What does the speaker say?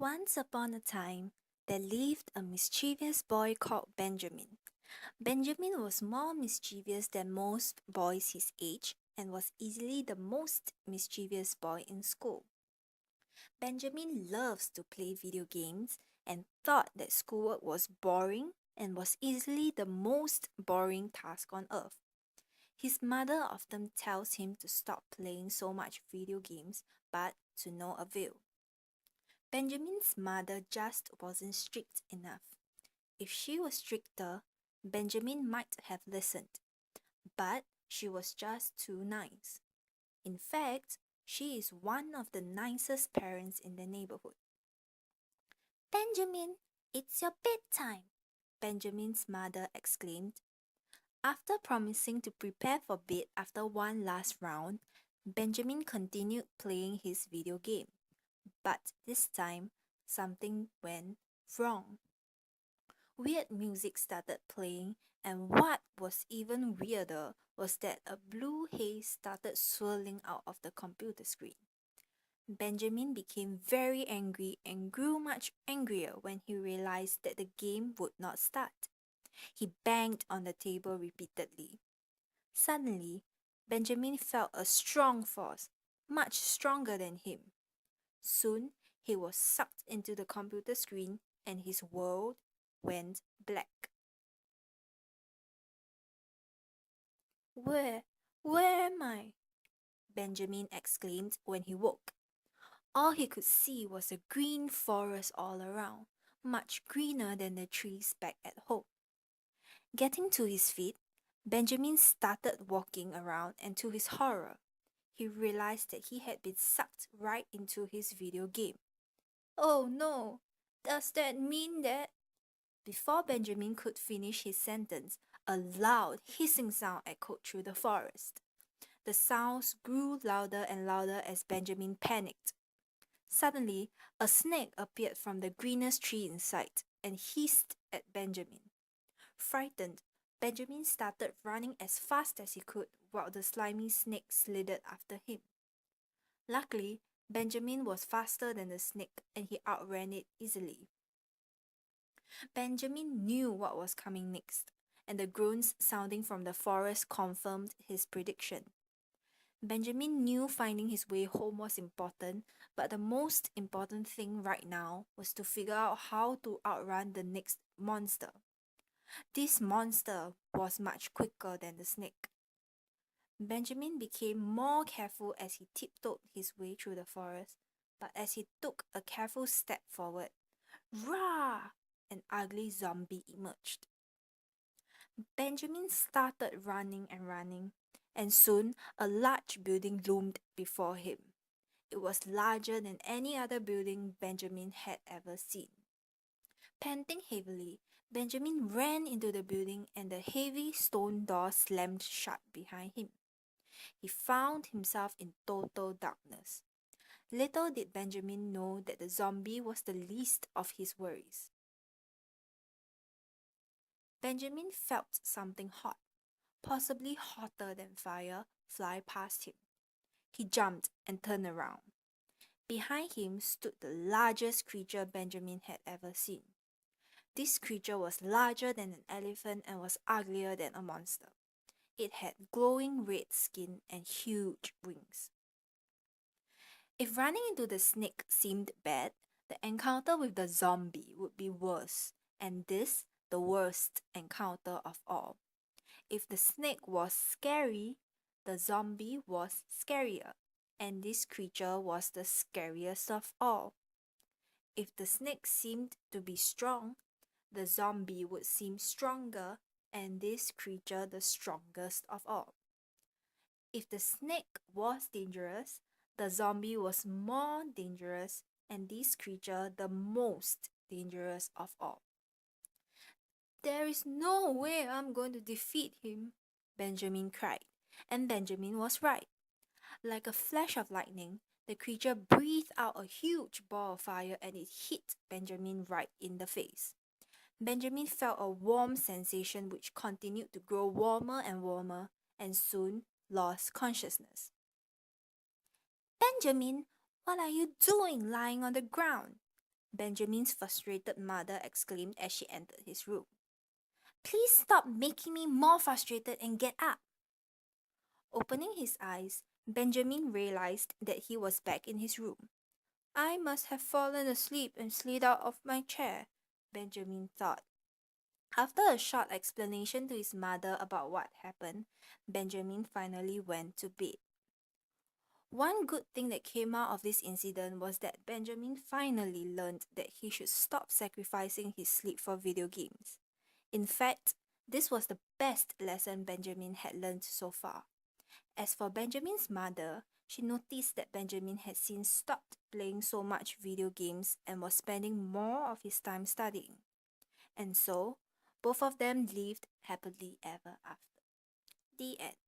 Once upon a time, there lived a mischievous boy called Benjamin. Benjamin was more mischievous than most boys his age and was easily the most mischievous boy in school. Benjamin loves to play video games and thought that schoolwork was boring and was easily the most boring task on earth. His mother often tells him to stop playing so much video games, but to no avail. Benjamin's mother just wasn't strict enough. If she was stricter, Benjamin might have listened, but she was just too nice. In fact, she is one of the nicest parents in the neighborhood. Benjamin, it's your bedtime, Benjamin's mother exclaimed. After promising to prepare for bed after one last round, Benjamin continued playing his video game. But this time, something went wrong. Weird music started playing, and what was even weirder was that a blue haze started swirling out of the computer screen. Benjamin became very angry and grew much angrier when he realized that the game would not start. He banged on the table repeatedly. Suddenly, Benjamin felt a strong force, much stronger than him. Soon, he was sucked into the computer screen and his world went black. Where, where am I? Benjamin exclaimed when he woke. All he could see was a green forest all around, much greener than the trees back at home. Getting to his feet, Benjamin started walking around, and to his horror, he realized that he had been sucked right into his video game. Oh no! Does that mean that? Before Benjamin could finish his sentence, a loud hissing sound echoed through the forest. The sounds grew louder and louder as Benjamin panicked. Suddenly, a snake appeared from the greenest tree in sight and hissed at Benjamin. Frightened, Benjamin started running as fast as he could while the slimy snake slithered after him. Luckily, Benjamin was faster than the snake and he outran it easily. Benjamin knew what was coming next, and the groans sounding from the forest confirmed his prediction. Benjamin knew finding his way home was important, but the most important thing right now was to figure out how to outrun the next monster. This monster was much quicker than the snake. Benjamin became more careful as he tiptoed his way through the forest, but as he took a careful step forward, rah! An ugly zombie emerged. Benjamin started running and running, and soon a large building loomed before him. It was larger than any other building Benjamin had ever seen. Panting heavily, Benjamin ran into the building and the heavy stone door slammed shut behind him. He found himself in total darkness. Little did Benjamin know that the zombie was the least of his worries. Benjamin felt something hot, possibly hotter than fire, fly past him. He jumped and turned around. Behind him stood the largest creature Benjamin had ever seen. This creature was larger than an elephant and was uglier than a monster. It had glowing red skin and huge wings. If running into the snake seemed bad, the encounter with the zombie would be worse, and this the worst encounter of all. If the snake was scary, the zombie was scarier, and this creature was the scariest of all. If the snake seemed to be strong, the zombie would seem stronger, and this creature the strongest of all. If the snake was dangerous, the zombie was more dangerous, and this creature the most dangerous of all. There is no way I'm going to defeat him, Benjamin cried, and Benjamin was right. Like a flash of lightning, the creature breathed out a huge ball of fire and it hit Benjamin right in the face. Benjamin felt a warm sensation which continued to grow warmer and warmer and soon lost consciousness. Benjamin, what are you doing lying on the ground? Benjamin's frustrated mother exclaimed as she entered his room. Please stop making me more frustrated and get up. Opening his eyes, Benjamin realized that he was back in his room. I must have fallen asleep and slid out of my chair, Benjamin thought. After a short explanation to his mother about what happened, Benjamin finally went to bed. One good thing that came out of this incident was that Benjamin finally learned that he should stop sacrificing his sleep for video games. In fact, this was the best lesson Benjamin had learned so far. As for Benjamin's mother, she noticed that Benjamin had since stopped playing so much video games and was spending more of his time studying. And so, both of them lived happily ever after. The end.